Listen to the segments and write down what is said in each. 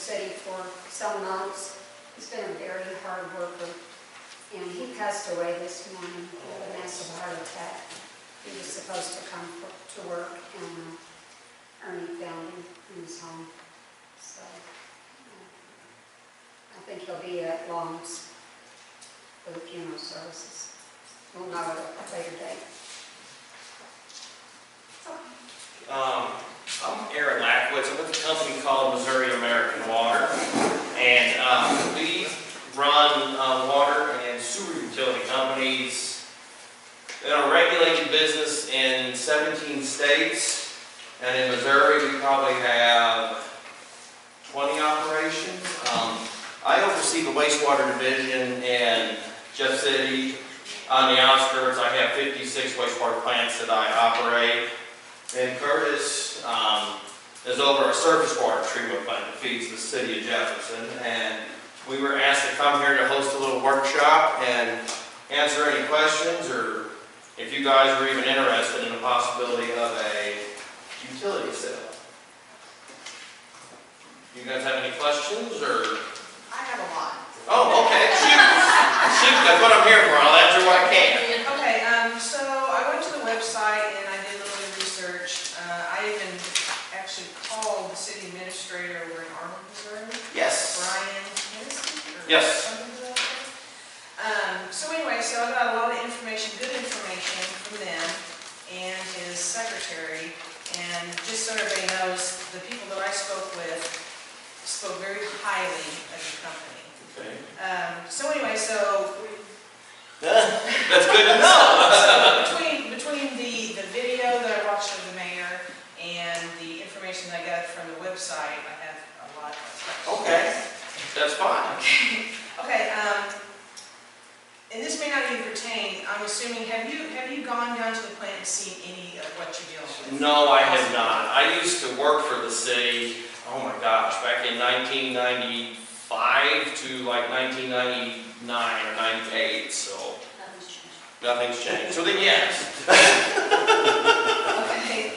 city for some months. He's been a very hard worker, and he passed away this morning with a massive heart attack. He was supposed to come to work, and Ernie found him in his home. So I think he'll be at Long's for the funeral services. We'll know at a later date. I'm Aaron Lackwitz. I'm with a company called Missouri American Water, and we run water and sewer utility companies in a regulated business in 17 states, and in Missouri we probably have 20 operations. I oversee the wastewater division in Jeff City. On the outskirts, I have 56 wastewater plants that I operate. And Curtis is over a surface water treatment plant that feeds the city of Jefferson. And we were asked to come here to host a little workshop and answer any questions, or if you guys are even interested in the possibility of a utility sale. You guys have any questions, or? I have a lot. Oh, okay. Shoot. Shoot, that's what I'm here for. I'll answer what I can. Okay, so I went to the website and I did a little bit of research. I even actually called the city administrator over in Arnold, Missouri. Yes. Brian Hennessy? Yes. Something to that effect. So anyway, so I got a lot of information, good information from them and his secretary. And just so everybody knows, the people that I spoke with spoke very highly of the company. Okay. So anyway, so That's good to know. so between the video that I watched of the mayor and the information I got from the website, I have a lot of stuff. Okay, that's fine. Okay. And this may not even pertain. I'm assuming. Have you gone down to the plant and seen any of what you're dealing with? No, I have not. I used to work for the city, oh my gosh, back in 1995 to like 1999 or 98, so nothing's changed. So then yes. Okay.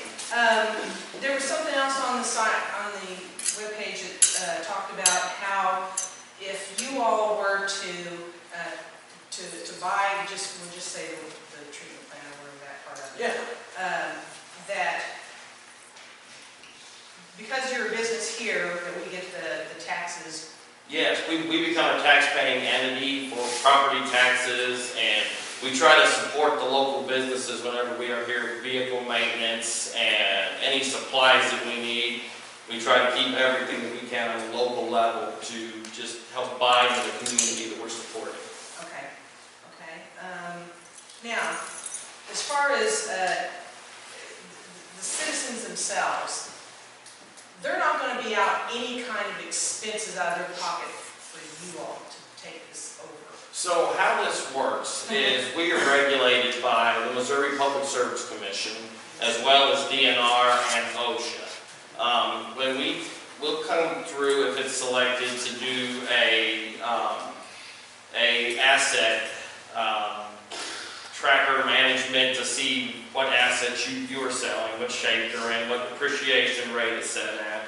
There was something else on the site, on the webpage that talked about how if you all were to buy, we'll just say the treatment plant or that part of it. Yeah. That because you're a business here, that we get the taxes. Yes, we become a tax-paying entity for property taxes, and we try to support the local businesses whenever we are here with vehicle maintenance and any supplies that we need. We try to keep everything that we can on a local level to just help buy into the community that we're supporting. Okay. Now, as far as the citizens themselves, they're not going to be out any kind of expenses out of their pocket for you all to take this over. So how this works is we are regulated by the Missouri Public Service Commission as well as DNR and OSHA. When we'll come through, if it's selected, to do a asset tracker management to see what assets you are selling, what shape they're in, what depreciation rate is set at.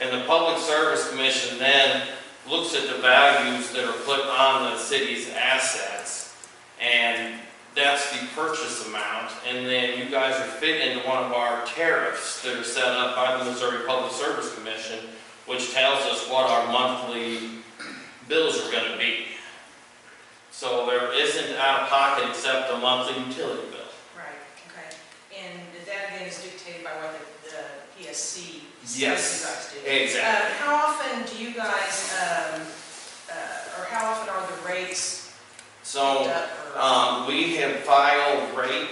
And the Public Service Commission then looks at the values that are put on the city's assets, and that's the purchase amount. And then you guys are fit into one of our tariffs that are set up by the Missouri Public Service Commission, which tells us what our monthly bills are going to be. So there isn't out of pocket except a monthly utility bill. Right, okay. And that again is dictated by what the PSC says Yes, you guys do. exactly. How often do you guys, or how often are the rates So picked up? we have filed rate,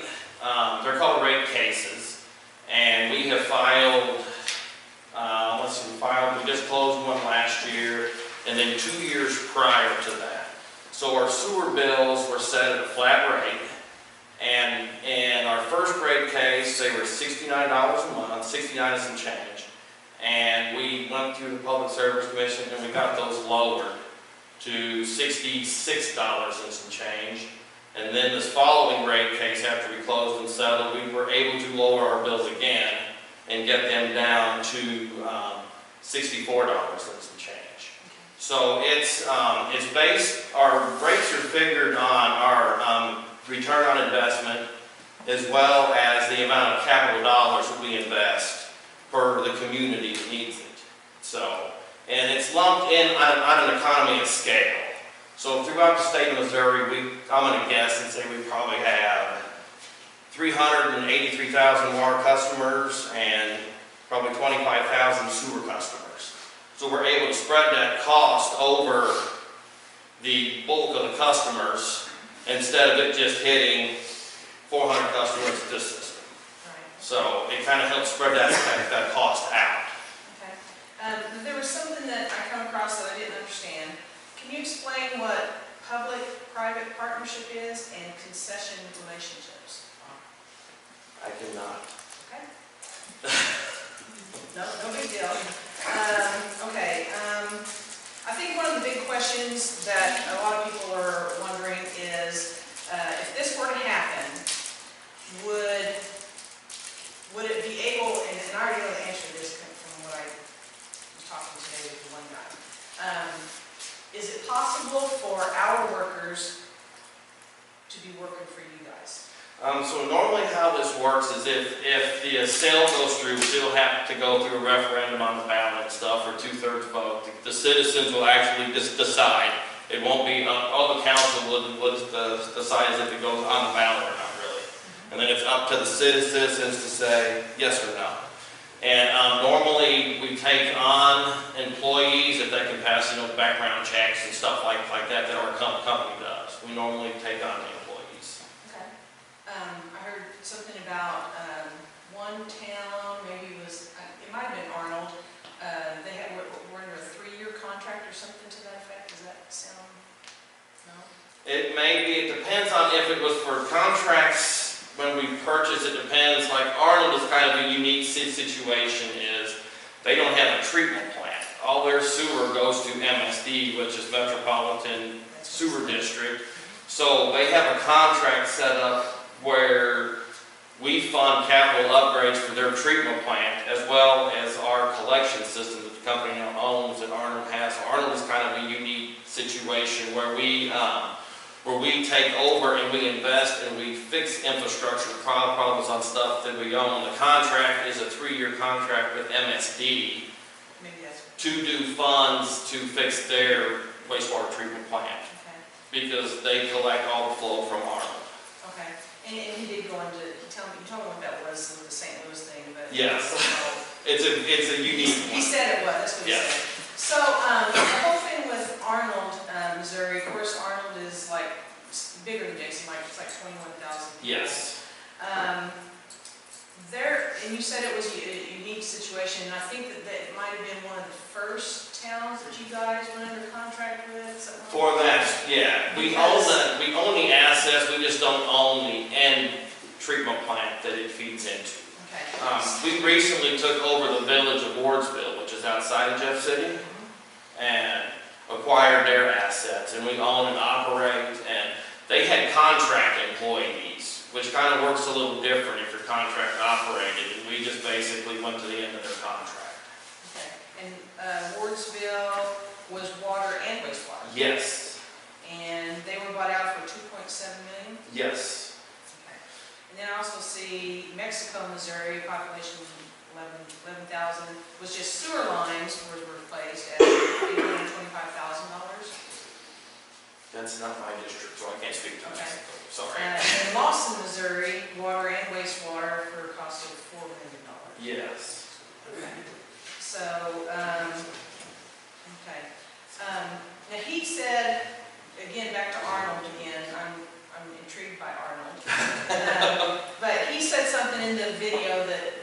they're called rate cases, and we have filed, we just closed one last year, and then 2 years prior to that. So our sewer bills were set at a flat rate, and in our first rate case, they were $69 a month, 69 and some change. And we went through the Public Service Commission and we got those lowered to $66 and some change. And then this following rate case, after we closed and settled, we were able to lower our bills again and get them down to $64 and some change. So it's based, our rates are figured on our return on investment as well as the amount of capital dollars that we invest for the community that needs it. So, and it's lumped in on an economy of scale. So throughout the state of Missouri, I'm going to guess and say we probably have 383,000 water customers and probably 25,000 sewer customers. So we're able to spread that cost over the bulk of the customers instead of it just hitting 400 customers at this system. Right. So it kind of helps spread that cost out. Okay. There was something that I come across that I didn't understand. Can you explain what public-private partnership is and concession relationships? I cannot. Okay. No big deal. Okay. I think one of the big questions that a lot of people are wondering is, if this were to happen, would it be able, and I already know the answer to this from what I was talking today with the one guy. Is it possible for our workers to be working for you guys? So normally how this works is if the sale goes through, it'll have to go through a referendum on the ballot and stuff, or 2/3 vote. The citizens will actually decide. It won't be, all the council will decide if it goes on the ballot or not, really. And then it's up to the citizens to say yes or no. And normally we take on employees if they can pass, background checks and stuff like that our company does. We normally take on the employees. Okay. I heard something about one town, maybe it was, it might have been Arnold. We're under a 3-year contract or something to that effect. Does that sound? No? It may be, it depends on if it was for contracts. When we purchase, it depends. Like Arnold is kind of a unique situation is they don't have a treatment plant. All their sewer goes to MSD, which is Metropolitan Sewer District. So they have a contract set up where we fund capital upgrades for their treatment plant as well as our collection system that the company now owns and Arnold has. So Arnold is kind of a unique situation where we take over and we invest and we fix infrastructure problems on stuff that we own. The contract is a 3-year contract with MSD to do funds to fix their wastewater treatment plant. Okay. Because they collect all the flow from Arnold. Okay. And he did go into, you told me what that was with the St. Louis thing, but. Yes. It's a unique one. He said it was, that's what he said. So, the whole thing with Arnold, Missouri, of course, Arnold is like bigger than Dixon, it's like 21,000 people. Yes. And you said it was a unique situation, and I think that it might have been one of the first towns that you guys went under contract with. For that, yeah. We own the assets, we just don't own the end treatment plant that it feeds into. Okay. We recently took over the village of Wardsville, which is outside of Jeff City, and acquired their assets, and we own and operate, and they had contract employees, which kind of works a little different if you're contract operated, and we just basically went to the end of their contract. Okay, and Wardsville was water and wastewater? Yes. And they were bought out for $2.7 million? Yes. Okay. And then I also see Mexico, Missouri, population 11,000, was just sewer lines were replaced at $825,000. That's not my district, so I can't speak to Mexico. Sorry. In Lawson, Missouri, water and wastewater for a cost of $4 million. Yes. Okay. So, okay. Now he said, again, back to Arnold again. I'm intrigued by Arnold. But he said something in the video that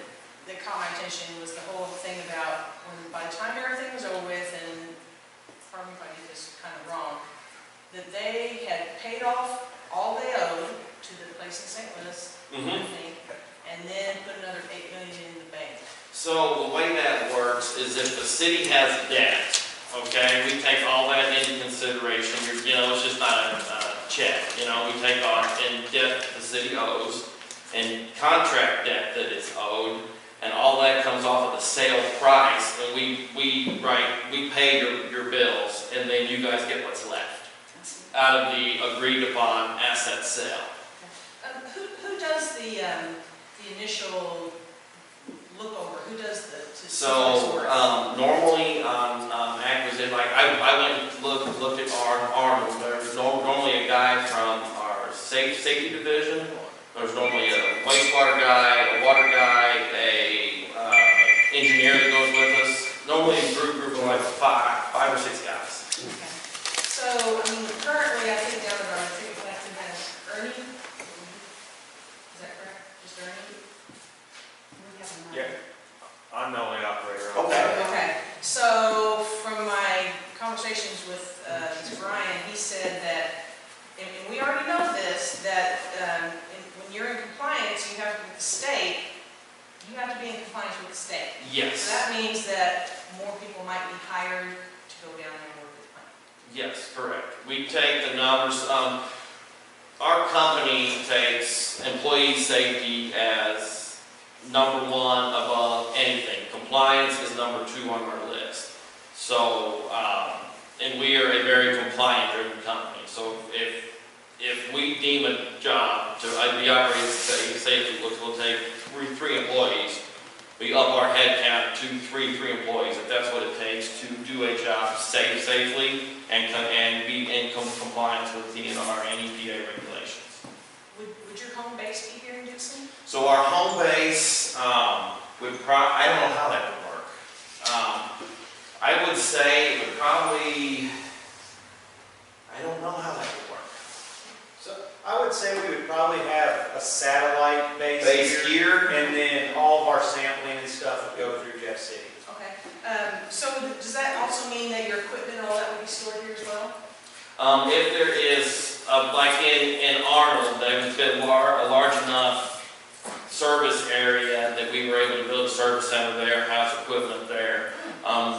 caught my attention was the whole thing about when by the time everything was over with, and pardon me if I get this kind of wrong, that they had paid off all they owed to the place in St. Louis, I think, and then put another $8 million in the bank. So the way that works is if the city has debt, okay, we take all that into consideration. It's just not a check. We take our debt the city owes and contract debt that is owed, and all that comes off of the sale price, and we pay your bills, and then you guys get what's left out of the agreed upon asset sale. Who does the initial look over? Who does the? So normally on acquisition, like I went and looked at Arnold. There's normally a guy from our safety division. There's normally a wastewater guy, a water guy, a engineer that goes with us. Normally a group of like five or six guys. Okay. So I mean, currently I think down at our ticket collecting has Ernie. Is that correct? Just Ernie? We have a Yeah. I'm the only operator. Okay. Okay, so from my conversations with Mr. Brian, he said that, and we already know this, that when you're in compliance, you have to, with the state, you have to be in compliance with the state. So Yes. that means that more people might be hired to go down there and work with the plant. Yes, correct. We take the numbers. Our company takes employee safety as number one above anything. Compliance is number 2 on our list. So, and we are a very compliant-driven company. So if we deem a job to be operated safely, we'll take three employees. We up our head count to three employees, if that's what it takes to do a job safely and be in compliance with DNR and EPA regulations. Would your home base be here in Dixon? So our home base would I don't know how that would work. I would say it would probably, I don't know how that would work. So I would say we would probably have a satellite base here, and then all of our sampling and stuff would go through Jeff City. Okay, so does that also mean that your equipment and all that would be stored here as well? if there is, like in Arnold, there's been a large enough service area that we were able to build a service center there, house equipment there.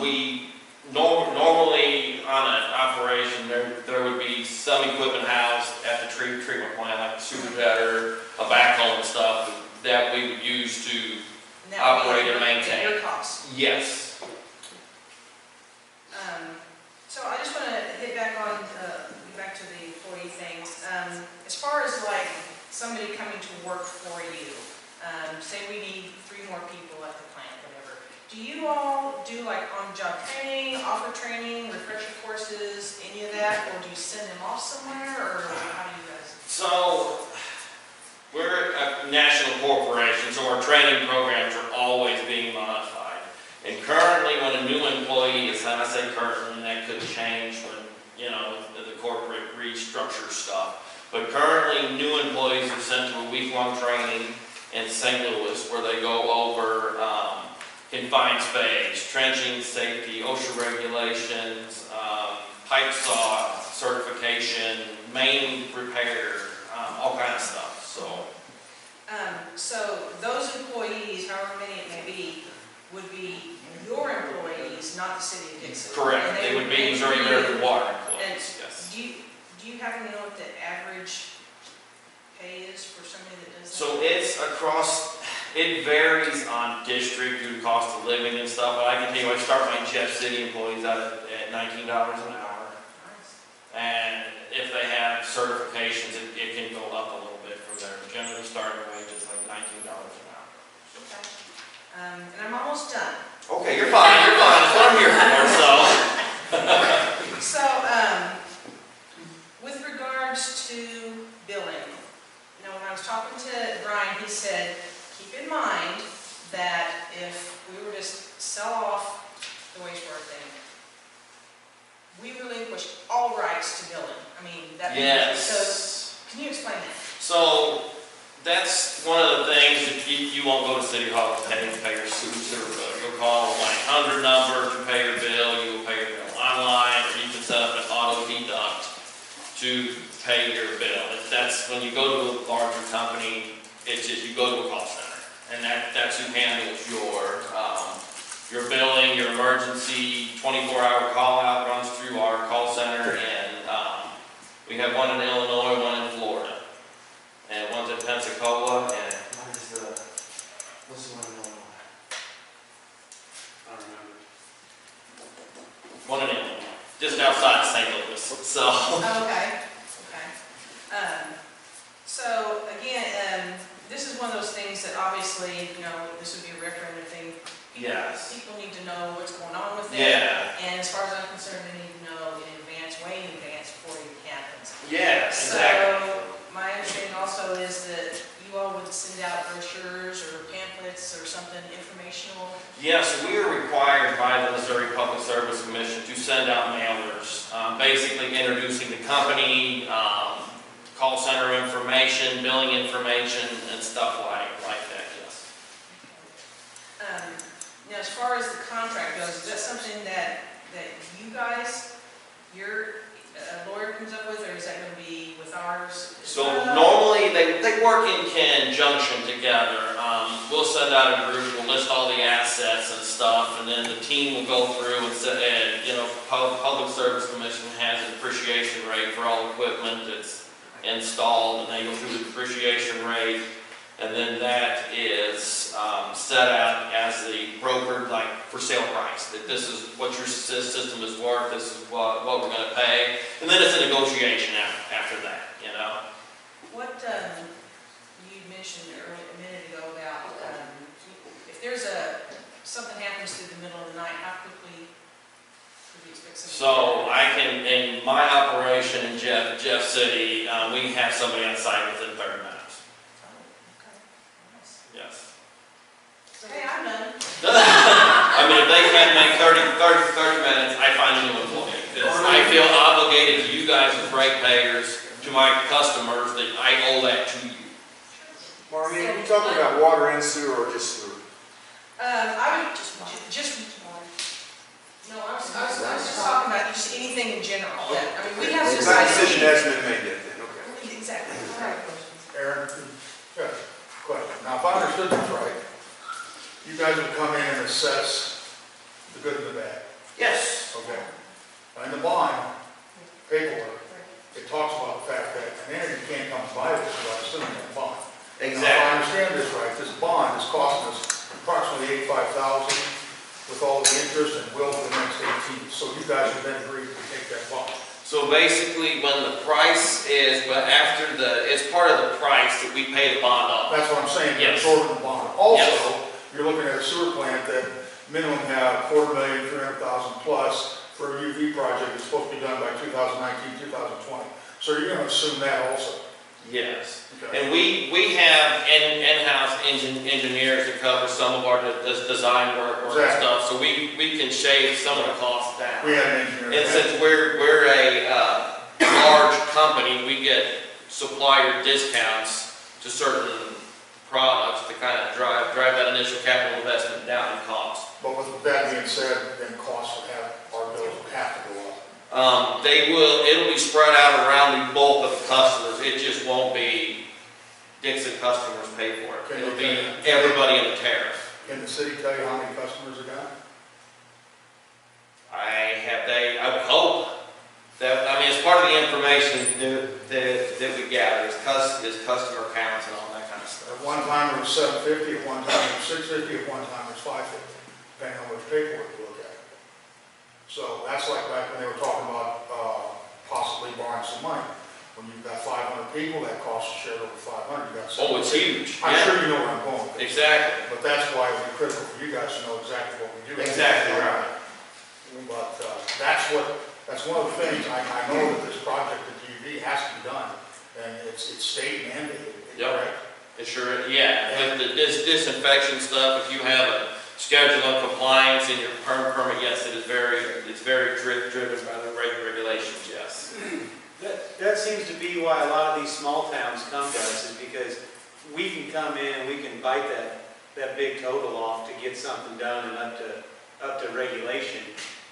We normally on an operation there would be some equipment housed at the treatment plant, like a super jetter, a backhoe and stuff that we would use to And that would be operate and maintain. at your cost. Yes. So I just want to hit back on, back to the employee things. As far as like somebody coming to work for you, say we need 3 more people at the plant, whatever. Do you all do like on-job training, offer training, refresher courses, any of that? Or do you send them off somewhere, or how do you guys? So we're a national corporation, so our training programs are always being modified. And currently, when a new employee is, and I say currently, that could change when, the corporate restructure stuff. But currently, new employees are sent to a week-long training in St. Louis where they go over confined space, trenching safety, OSHA regulations, pipe saw certification, main repair, all kinds of stuff. So those employees, however many it may be, would be your employees, not the city of Dixon. Correct. And They would be pay Missouri you. American Water And employees. Yes. do you happen to know what the average pay is for somebody that does that? So it's across. It varies on district due to cost of living and stuff. But I can tell you, I start my Jeff City employees out at $19 an hour. Nice. And if they have certifications, it can go up a little bit from there. Generally, starting wage is like $19 an hour. Okay. And I'm almost done. Okay, you're fine. You're fine. That's what I'm here for. So, with regards to billing, when I was talking to Brian, he said, keep in mind that if we were to sell off the wastewater thing, we relinquished all rights to billing. I mean, that means, Yes. so, can you explain that? So that's one of the things that you won't go to City Hall to pay your sewer bill. You'll call a 1-800 number to pay your bill. You will pay your bill online, or you can set up an auto deduct to pay your bill. That's when you go to a larger company. It's just you go to a call center, and that's who handles your billing, your emergency 24-hour call out runs through our call center, and we have one in Illinois, one in Florida. And one's in Pensacola, and what's the one in Illinois? just outside of St. Louis, so. Okay, okay. So again, this is one of those things that obviously, this would be a referendum thing. Yes. People need to know what's going on with it. Yeah, And as far as I'm concerned, they need to know in advance, way in advance before it happens. yes, exactly. So my understanding also is that you all would send out brochures or pamphlets or something informational. Yes, we are required by the Missouri Public Service Commission to send out mailers, basically introducing the company, call center information, billing information, and stuff like that, yes. Now, as far as the contract goes, is that something that you guys, your lawyer comes up with, or is that going to be with ours? So normally, they work in conjunction together. We'll send out a group, we'll list all the assets and stuff, and then the team will go through and say, Public Service Commission has a depreciation rate for all equipment that's installed, and they go through the depreciation rate, and then that is set out as the broker, like, for sale price, that this is what your system is worth, this is what we're going to pay, and then it's a negotiation after that, What you mentioned a minute ago about if there's something happens through the middle of the night, how quickly could we expect something? So I can, in my operation in Jeff City, we have somebody on site within 30 minutes. Oh, okay. Nice. Yes. Hey, I'm done. I mean, if they can make 30 minutes, I find a new employee. Because I feel obligated to you guys as ratepayers, to my customers, that I owe that to you. Marlene, are you talking about water and sewer or just sewer? I would no, I was just talking about just anything in general. I mean, we have It's some not a ideas. decision that's been made yet then, okay. Exactly. Aaron, good question. Now, if I understood this right, you guys would come in and assess the good and the bad, Yes. okay? In the bond paperwork, it talks about the fact that an entity can't come by this without assuming that bond. Now, if I understand this right, this bond is costing us approximately $85,000 with all the interest and will for the next 18. So you guys have then agreed to take that bond. So basically, when the price is, but after it's part of the price that we pay the bond off. That's what I'm saying, you're Yes. absorbing the bond. Also, Yes. you're looking at a sewer plant that minimum have $250,000 plus for a UV project that's supposed to be done by 2019, 2020. So you're going to assume that also. Yes. Okay. And we have in-house engineers that cover some of our design work and Exactly. stuff, so we can shave some of the costs down. We had an engineer. And since we're a large company, we get supplier discounts to certain products to kind of drive that initial capital investment down in cost. But with that being said, then costs would have, our bills would have to go up. It'll be spread out around the bulk of the customers. It just won't be Dixon customers pay for it. It'll be everybody in the tariff. Can the city tell you how many customers it got? I would hope that, I mean, it's part of the information that we gather is customer counts and all that kind of stuff. At one time it was 750, at one time it was 650, at one time it was 550, depending on which paperwork you look at. So that's like back when they were talking about possibly borrowing some money. When you've got 500 people, that costs a share over 500. You got Oh, it's huge. I'm Yeah. sure you know where I'm going with this. Exactly. But that's why it would be critical for you guys to know exactly what we do. Exactly right. But that's one of the things, I know that this project at UV has to be done, and it's state mandated, Yep. correct? It sure, yeah. With the disinfection stuff, if you have a schedule of compliance in your permit, yes, it's very driven by the regulations, yes. That seems to be why a lot of these small towns come to us, is because we can come in and we can bite that big total off to get something done and up to regulation.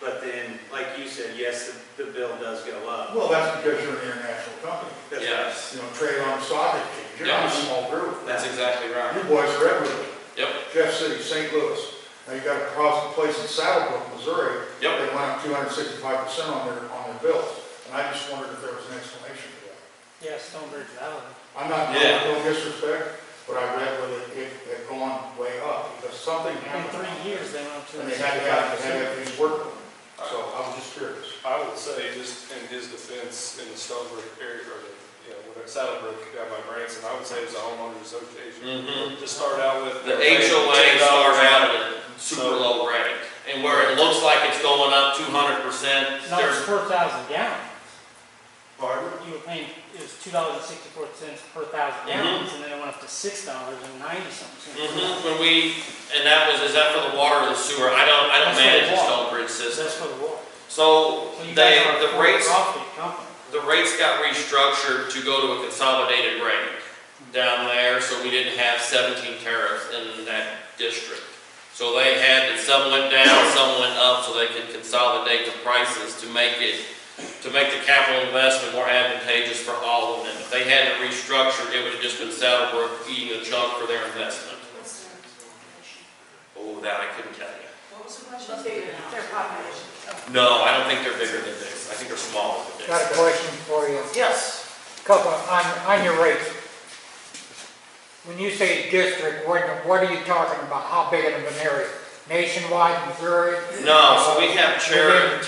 But then, like you said, yes, the bill does go up. Well, that's because you're an international company. That's Yes, You know, trade on the stock exchange. You're not a Yeah. small group. that's exactly right. You boys are everywhere. Yep. Jeff City, St. Louis. Now you got a place in Saddlebrook, Missouri. Yep. They went up 265% on their bills. And I just wondered if there was an explanation for that. Yeah, Stonebridge Valley. I'm not, Yeah. no disrespect, but I read where it had gone way up because something In happened. 3 years, they went up to. And they had to have things working. So I was just curious. I would say, just in his defense, in the Stonebrook area, or the, whatever, Saddlebrook down by Branson, I would say it's a homeowners association. Mhm. To start out with. The they're paying HOA $10 start a out month. at a super low rate, and where it looks like it's going up 200%, No, it's there's, per thousand gallons. pardon? You were paying, it was $2.64 per thousand gallons, and then it went up to $6.90-something. When we, and that was, is that for the water or the sewer? I don't That's for the manage the water. Stonebridge system. That's for the water. So So you they, guys are a the rates, for-profit company. the rates got restructured to go to a consolidated rate down there, so we didn't have 17 tariffs in that district. So they had, some went down, some went up, so they could consolidate the prices to make the capital investment more advantageous for all of them. If they hadn't restructured, it would have just been Saddlebrook eating a chunk for their investment. Oh, that I couldn't tell you. What was the question? Their population. No, I don't think they're bigger than Dixon. I think they're smaller than Got a Dixon. question for you. Yes. Couple, on your rates. When you say district, what are you talking about? How big of an area? Nationwide, Missouri? No, so we have tariff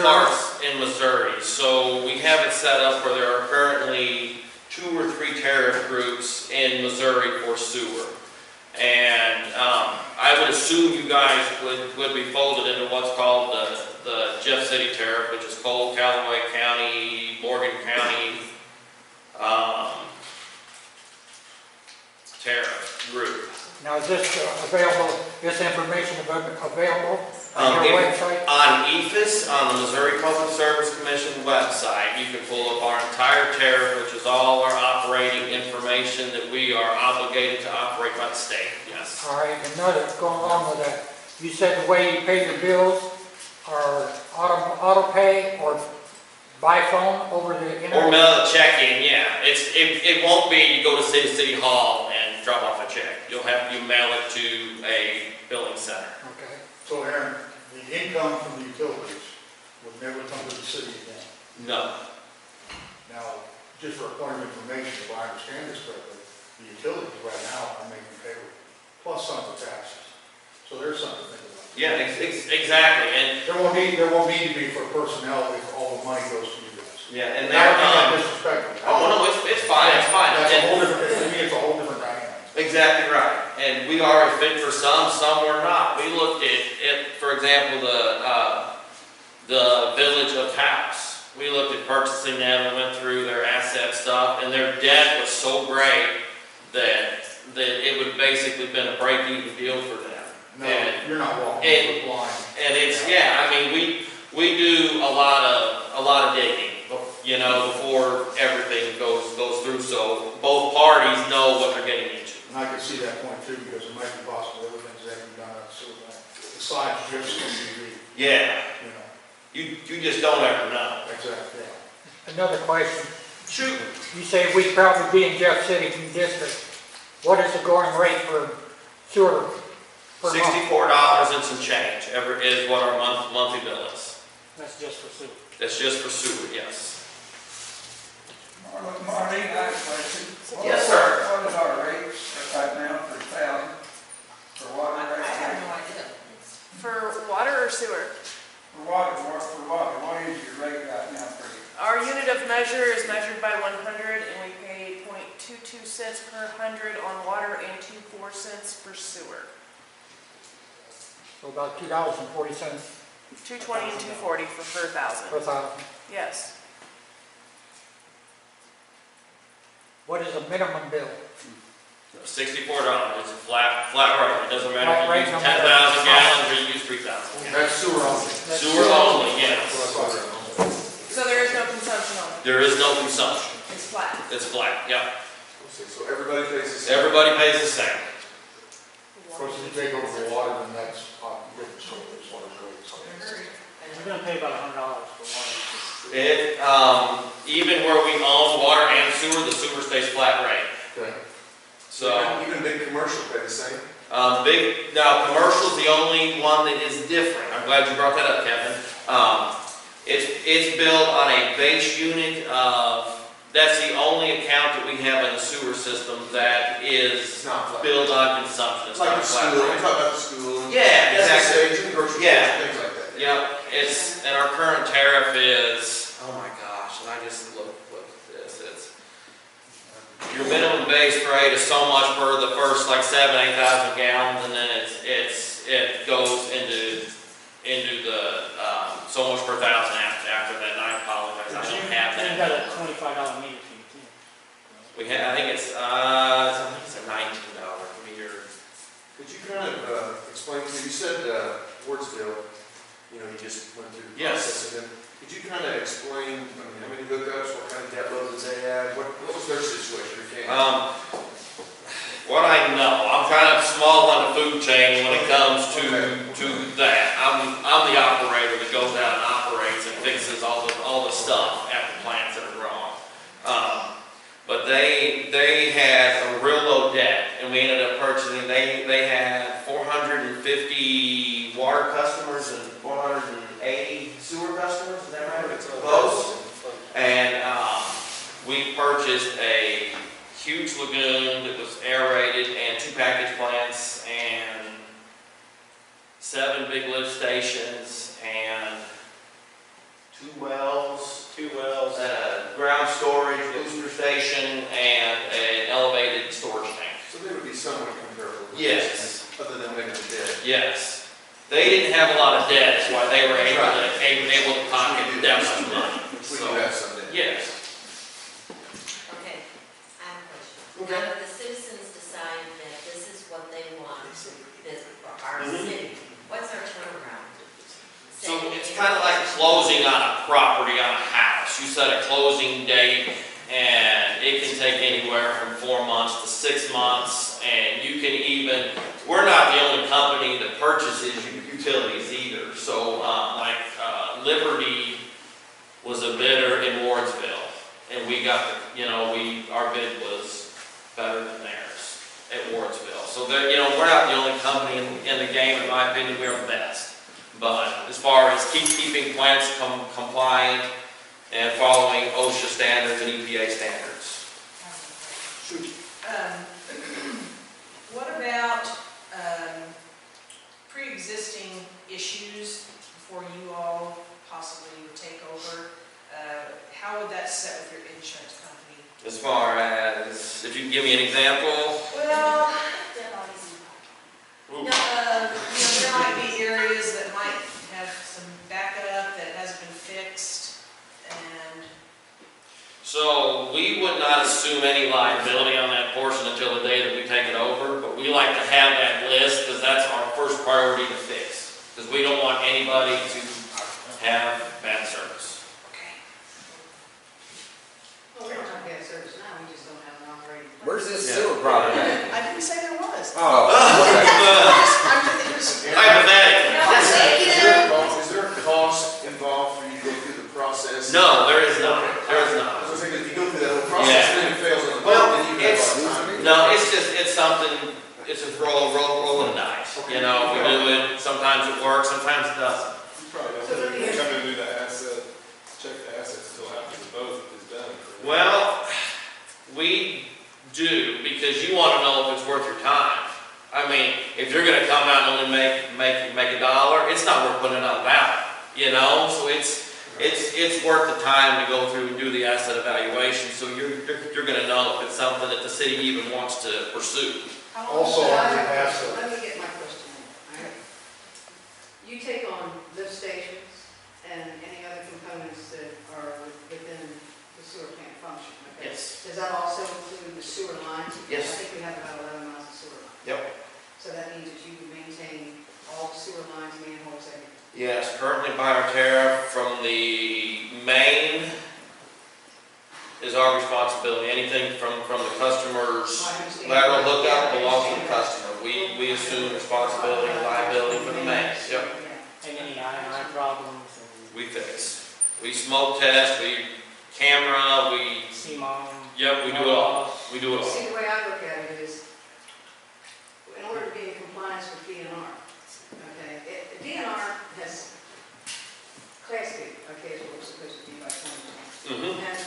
parks in Missouri. So we have it set up where there are currently 2 or 3 tariff groups in Missouri for sewer. And I would assume you guys would be folded into what's called the Jeff City tariff, which is Cole, Callaway County, Morgan County tariff group. Now, is this available, this information available on your website? On EFIS, on the Missouri Public Service Commission website, you can pull up our entire tariff, which is all our operating information that we are obligated to operate by the state, yes. All right, another, going along with that, you said the way you pay your bills are auto pay or by phone over the internet? Or mail a check in, yeah. It won't be you go to City Hall and drop off a check. You mail it to a billing center. Okay. So Aaron, the income from the utilities would never come to the city again. No. Now, just for a point of information, if I understand this correctly, the utilities right now are making payroll, plus some of the taxes. So there's something to think about. Yeah, exactly. And There won't need to be for personnel if all the money goes to you guys. yeah, and Now, I'm they're not disrespectful. oh no, it's fine. It's fine. That's a And- whole different, to me, it's a whole different dynamic. Exactly right. And we are a fit for some we're not. We looked at for example, the Village of House. We looked at purchasing them and went through their asset stuff, and their debt was so great that it would basically been a break-even deal for them. No, And- you're not walking and- into a blind. And it's, yeah, I mean, we do a lot of digging, before everything goes through, so both parties know what they're getting into. And I can see that point too, because it might be possible other things that have been done on the sewer line, besides just the, Yeah, you know, you just don't ever know. exactly, yeah. Another question. Shoot. You say we'd probably be in Jeff City district. What is the going rate for sewer per month? $64 and some change is what our monthly bill is. That's just for sewer. That's just for sewer, yes. Marty, I have a question. Yes, sir. What is our rates right now for 1,000 for water? I have no idea. For water or sewer? For water, what is your rate right now for you? Our unit of measure is measured by 100, and we pay 0.22 cents per 100 on water and 2.4 cents for sewer. So about $2.40 2.20 and 2.40 for per thousand. per thousand. Yes. What is a minimum bill? $64. It's a flat rate. It doesn't matter Flat if rate, you use no matter 10,000 how gallons or you use 3,000. That's sewer only. Sewer only, yes. So there is no consumption on it. There is no consumption. It's flat. It's flat, yep. So everybody pays the same. Everybody pays the same. Of course, if you take over the water, then that's a different story as far as rates. We're gonna pay about $100 for water. Even where we own water and sewer, the sewer stays flat rate. Okay. So, Even big commercial pay the same. now commercial's the only one that is different. I'm glad you brought that up, Kevin. It's built on a base unit of, that's the only account that we have in the sewer system that is It's not flat. built on consumption. It's Like not the flat school, we rate. talk about the school. Yeah, exactly. SSH and grocery Yeah. stores, things like that. Yep, and our current tariff is your minimum base rate is so much for the first like 7,000-8,000 gallons, and then it goes into the, so much per thousand after that, and I apologize, I don't have You got a that. $25 meter fee too. I think it's a $19 meter. Could you kind of explain to me, you said Wardsville, you just went through the Yes. process of them. Could you kind of explain, how many hookups, what kind of debt load did they have, what was their situation? What I know, I'm kind of small on the food chain when it comes to that. I'm the operator that goes out and operates and fixes all the stuff at the plants that are wrong. But they had a real low debt, and we ended up purchasing. They had 450 water customers and 480 sewer customers. Is that right? Close. And we purchased a huge lagoon that was aerated and 2 package plants and 7 big lift stations and 2 wells, ground storage, booster station, and an elevated storage tank. So they would be somewhat comparable. Yes. Other than making a debt. Yes. They didn't have a lot of debt, that's why they were able to pocket that much money. We do have some debt. Yes. Okay, I have a question. Now, if the citizens decide that this is what they want for our city, what's our turnaround? So it's kind of like closing on a property, on a house. You set a closing date, and it can take anywhere from 4 months to 6 months, and you can even, we're not the only company that purchases utilities either. So Liberty was a bidder in Wardsville, and we got, our bid was better than theirs at Wardsville. So that, we're not the only company in the game. In my opinion, we're the best. But as far as keeping plants compliant and following OSHA standards and EPA standards. What about pre-existing issues before you all possibly would take over? How would that set with your insurance company? As far as, if you can give me an example. Well, there might be areas that might have some backup that hasn't been fixed, and So we would not assume any liability on that portion until the day that we take it over, but we like to have that list because that's our first priority to fix. Because we don't want anybody to have bad service. okay. Well, we don't have bad service now, we just don't have an operating. Where's this Yeah. sewer problem at? I didn't say there was. Oh. I'm just interested. Hypothetically. Is there a cost involved for you to go through the process? No, there is not. There is I not. was thinking, if you go through that whole process, Yeah. then it fails on the Well, boat, then you have it's- a lot of time. No, it's something, it's a roll of the dice. We do it, sometimes it works, sometimes it doesn't. You probably don't come and do the asset, check the assets until after the vote is done. Well, we do, because you want to know if it's worth your time. I mean, if you're gonna come out and only make $1, it's not worth putting it on the ballot, So it's worth the time to go through and do the asset evaluation, so you're gonna know if it's something that the city even wants to pursue. Also, on the asset. Let me get my question in, all right? You take on lift stations and any other components that are within the sewer plant function, okay? Yes. Does that also include the sewer lines? Yes. I think we have about 11 miles of sewer line. Yep. So that means that you maintain all the sewer lines, manholes, everything. Yes, currently by our tariff, from the main is our responsibility. Anything from the customer's lateral hookup belongs to the customer. We assume responsibility and liability for the main. Yep. And any I problems, We fix. We smoke test, we camera, we, CMOM. yep, we do it all. We do it all. See, the way I look at it is, in order to be in compliance with DNR, okay, DNR has Class B, okay, is what we're supposed to be by 2020. Mm-hmm. And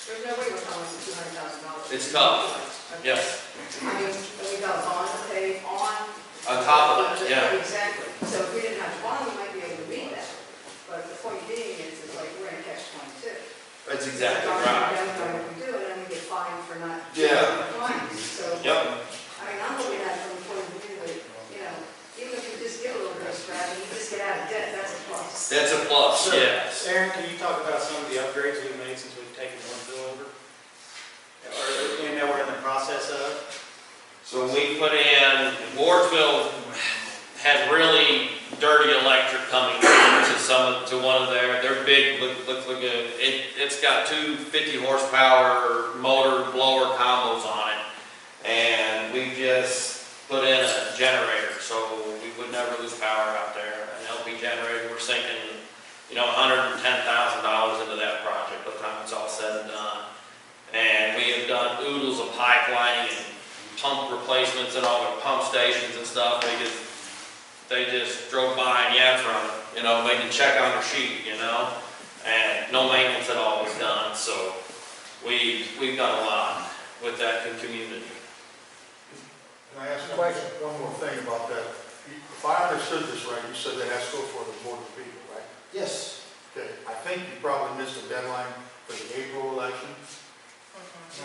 there's no way we're calling for $200,000. It's tough. Okay. Yes. I mean, we got a bond to pay on. On top of it, yeah. Exactly. So if we didn't have a bond, we might be able to meet that. But the point being is, it's like, we're in a catch-22. That's exactly So right. we don't know what we do, and then we get fined for not. Yeah, get out of debt, that's a plus. That's a plus, So, yes. Aaron, can you talk about some of the upgrades we've made since we've taken Woodville over? And that we're in the process of? So we put in, Wardsville had really dirty electric coming to one of their big, look good. It's got two 50 horsepower motor blower combos on it. And we just put in a generator, so we would never lose power out there. An LP generator, we're sinking, $110,000 into that project by the time it's all said and done. And we have done oodles of pipelining and pump replacements and all the pump stations and stuff. They just drove by and yapped from it, they can check on their sheet, and no maintenance at all was done. So we've done a lot with that community. Can I ask one more thing about that? If I understood this right, you said that has to go for the Board of People, right? Yes. Okay, I think you probably missed the deadline for the April election.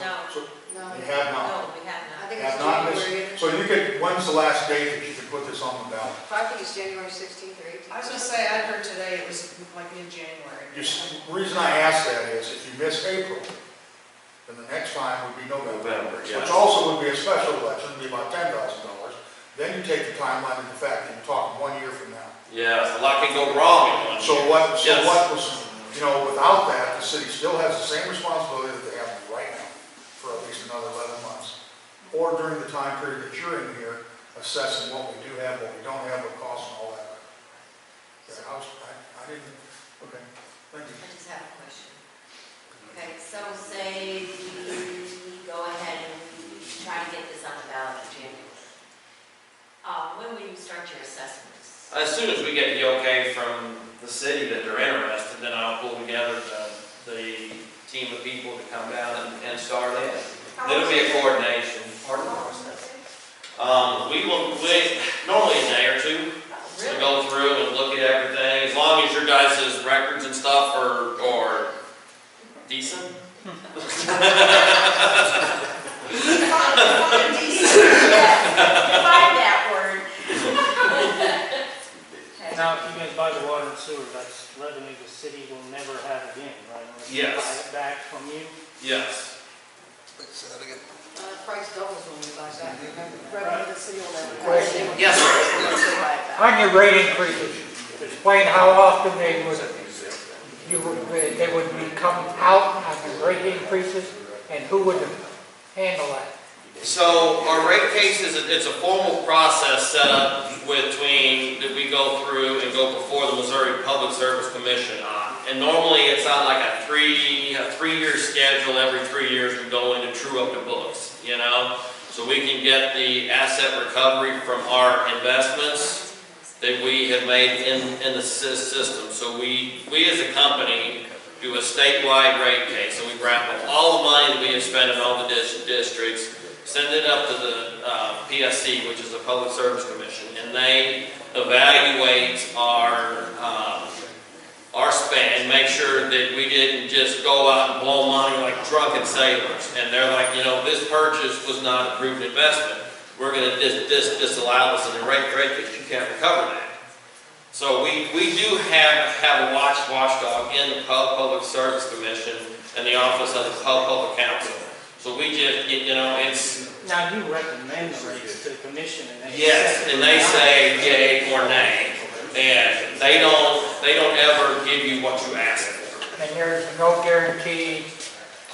No, So No, you have not. no, we have I not. think Have it's not missed. January. So you could, when's the last date that you could put this on the ballot? I think it's January 16th or 18th. I was gonna say, I heard today it was like in January. The reason I ask that is if you miss April, then the next time would be November. Yeah. Which also would be a special election, would be about $10,000. Then you take the timeline into the fact that you're talking 1 year from now. Yes, a lot can go wrong in one So year. what Yes. was, without that, the city still has the same responsibility that they have right now for at least another 11 months. Or during the time period that you're in here, assessing what we do have, what we don't have, what costs and all that. Yeah, I didn't, okay, thank you. I just have a question. Okay, so say we go ahead and we try to get this on the ballot in January. When will you start your assessments? As soon as we get the okay from the city that they're interested, then I'll pull together the team of people to come down and start in. It'll be a coordination. Normally a day or two to go through and look at everything, as long as your guys' records and stuff are decent. Define that word. Now, if you guys buy the water and sewer, that's revenue the city will never have again, right? Unless we Yes. buy it back from you. Yes. Price doubles when we buy back. Revenue the city will never. Question. Yes, sir. On your rate increases, explain how often they would come out on the rate increases and who would handle that? So our rate case it's a formal process set up that we go through and go before the Missouri Public Service Commission on. And normally it's on like a three-year schedule. Every 3 years we go in and true up the books, so we can get the asset recovery from our investments that we have made in the system. So we as a company do a statewide rate case, and we wrap up all the money that we have spent in all the districts, send it up to the PSC, which is the Public Service Commission, and they evaluate our spend and make sure that we didn't just go out and blow money like drunken sailors. And they're like, this purchase was not a proven investment. We're going to disallow this in the rate case. You can't recover that. So we do have a watchdog in the Public Service Commission and the Office of the Public Counsel. So we just, it's... Now, you recommend the rates to the commission and they... Yes, and they say yay or nay. And they don't ever give you what you ask for. And there's no guarantee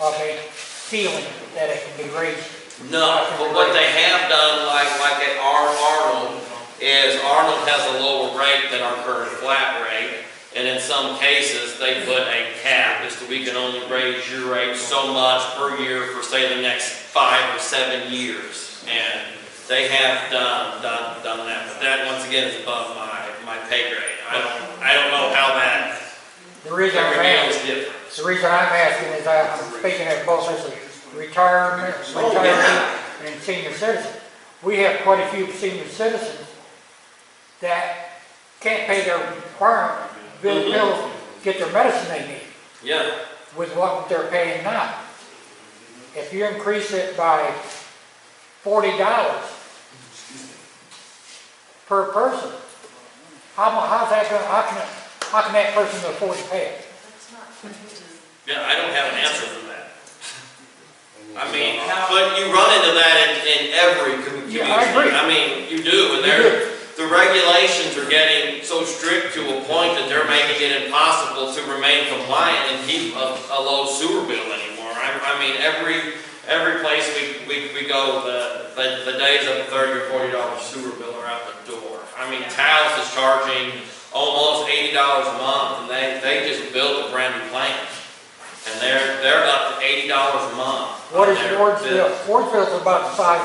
of a ceiling that it can be raised. No, but what they have done, like at Arnold, is Arnold has a lower rate than our current flat rate. And in some cases, they put a cap as to we can only raise your rate so much per year for, say, the next 5 or 7 years. And they have done that. But that, once again, is above my pay grade. I don't know how that The reason I'm is asking, different. the reason I'm asking is I'm speaking of both as retirement, and senior citizens. We have quite a few senior citizens that can't pay their requirement bills, get their medicine they need. Yeah. With what they're paying now. If you increase it by $40 per person, how's that gonna, how can that person afford to pay it? Yeah, I don't have an answer for that. I mean, but you run into that in every community. Yeah, I agree. I mean, you do, and the regulations are getting so strict to a point that they're making it impossible to remain compliant and keep a low sewer bill anymore. I mean, every place we go, the days of a $30 or $40 sewer bill are out the door. I mean, Taos is charging almost $80 a month, and they just built a brand new plant. And they're up to $80 a month. What is Wardsville? Wardsville's about the size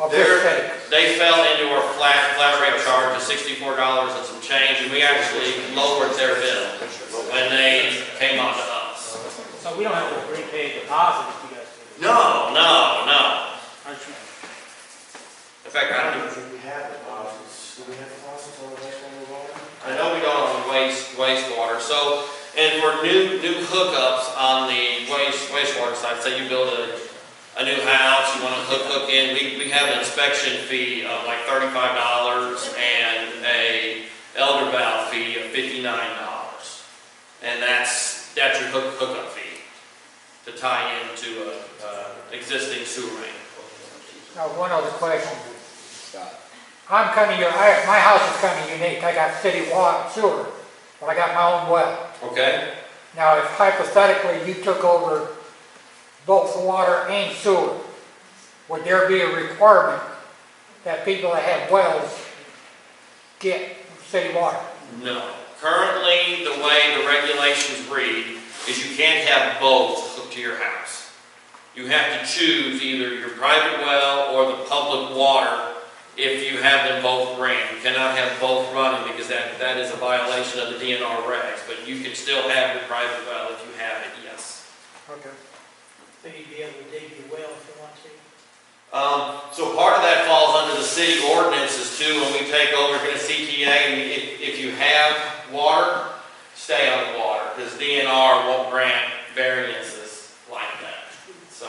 of this state. They fell into our flat rate charge of $64 and some change, and we actually lowered their bill when they came on to us. So we don't have to repay a deposit if you guys do. No. I just mean, In fact, I don't think we have deposits. Do we have deposits on the wastewater water? I know we don't on the wastewater. So, and for new hookups on the wastewater side, say you build a new house, you want to hook in, we have an inspection fee of like $35 and a elder valve fee of $59. And that's your hookup fee to tie into a existing sewer main. Now, one other question. I'm kind of, my house is kind of unique. I got city water, sewer, but I got my own well. Okay? Now, if hypothetically you took over both water and sewer, would there be a requirement that people that have wells get city water? No. Currently, the way the regulations read is you can't have both hooked to your house. You have to choose either your private well or the public water if you have them both ran. You cannot have both running because that is a violation of the DNR regs, but you can still have your private well if you have it, yes. Okay. So you'd be able to dig your well if you want to? So part of that falls under the city ordinances too. When we take over in a CTA, if you have water, stay on the water, because DNR won't grant variances like that. So.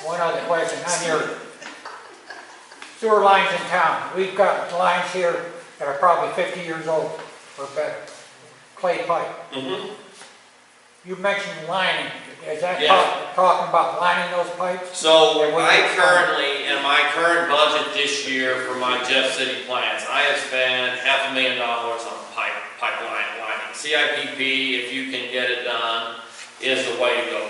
One other question, on your sewer lines in town, we've got lines here that are probably 50 years old or better, clay pipe. Mm-hmm. You mentioned lining, is that Yeah. talking about lining those pipes? So I currently, in my current budget this year for my Jeff City plants, I have spent $500,000 on pipeline lining. CIPP, if you can get it done, is the way to go.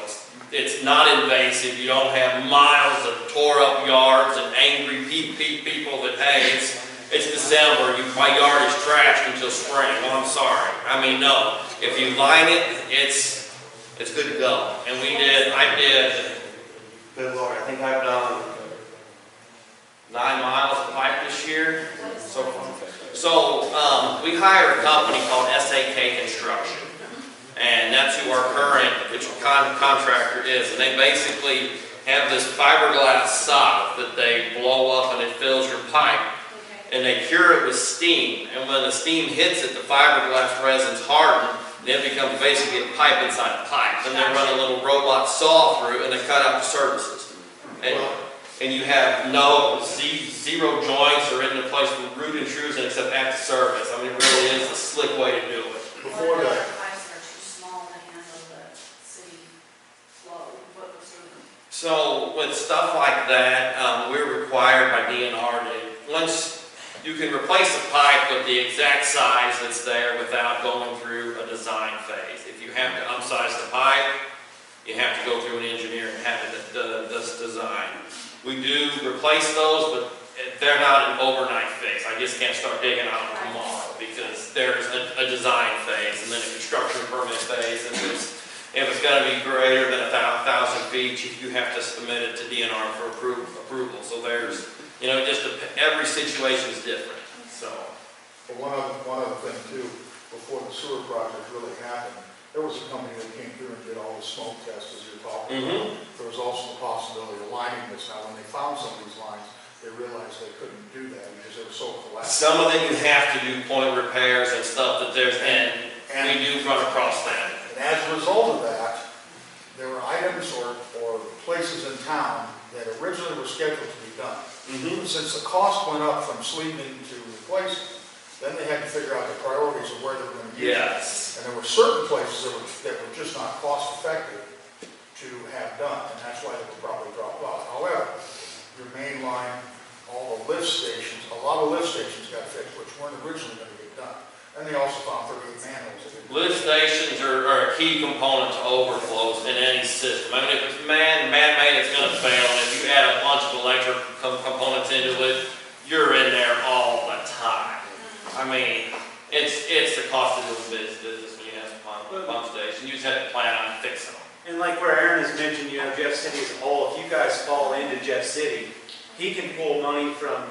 It's not invasive. You don't have miles of tore up yards and angry people that, hey, it's December, my yard is trashed until spring. Well, I'm sorry. I mean, no. If you line it, it's good to go. And I did, good Lord, I think I've done 9 miles of pipe this year. So we hired a company called SAK Construction. And that's who our current contractor is. And they basically have this fiberglass sock that they blow up and it fills your pipe. And they cure it with steam. And when the steam hits it, the fiberglass resin's hardened. And it becomes basically a pipe inside a pipe. Then they run a little robot saw through and they cut out the surfaces. And you have zero joints or in the place for root intrusion except at the surface. I mean, it really is a slick way to do it. Before that, so with stuff like that, we're required by DNR to, once you can replace a pipe with the exact size that's there without going through a design phase. If you have to upsize the pipe, you have to go through an engineer and have it design. We do replace those, but they're not an overnight phase. I just can't start digging out tomorrow because there's a design phase and then a construction permit phase. And if it's going to be greater than 1,000 feet, you have to submit it to DNR for approval. So there's, just every situation is different. So. But one other thing too, before the sewer project really happened, there was a company that came through and did all the smoke tests as you're talking about. There was also the possibility of lining this. Now, when they found some of these lines, they realized they couldn't do that because they were so collapsed. Some of them you have to do point repairs and stuff that there's, and we do run across that. And as a result of that, there were items or places in town that originally were scheduled to be done Mhm. Since the cost went up from sleeving to replacing, then they had to figure out the priorities of where they were going to use it. Yes. And there were certain places that were just not cost effective to have done, and that's why they were probably dropped off. However, your main line, all the lift stations, a lot of lift stations got fixed, which weren't originally going to get done. And they also found 38 manholes that didn't. Lift stations are a key component to overflows in any system. I mean, if it's man-made, it's gonna fail, and if you add a bunch of electric components into it, you're in there all the time. I mean, it's the cost of doing business when you have a pump station. You just have to plan on fixing them. And like where Aaron has mentioned, you know, Jeff City as a whole, if you guys fall into Jeff City, he can pull money from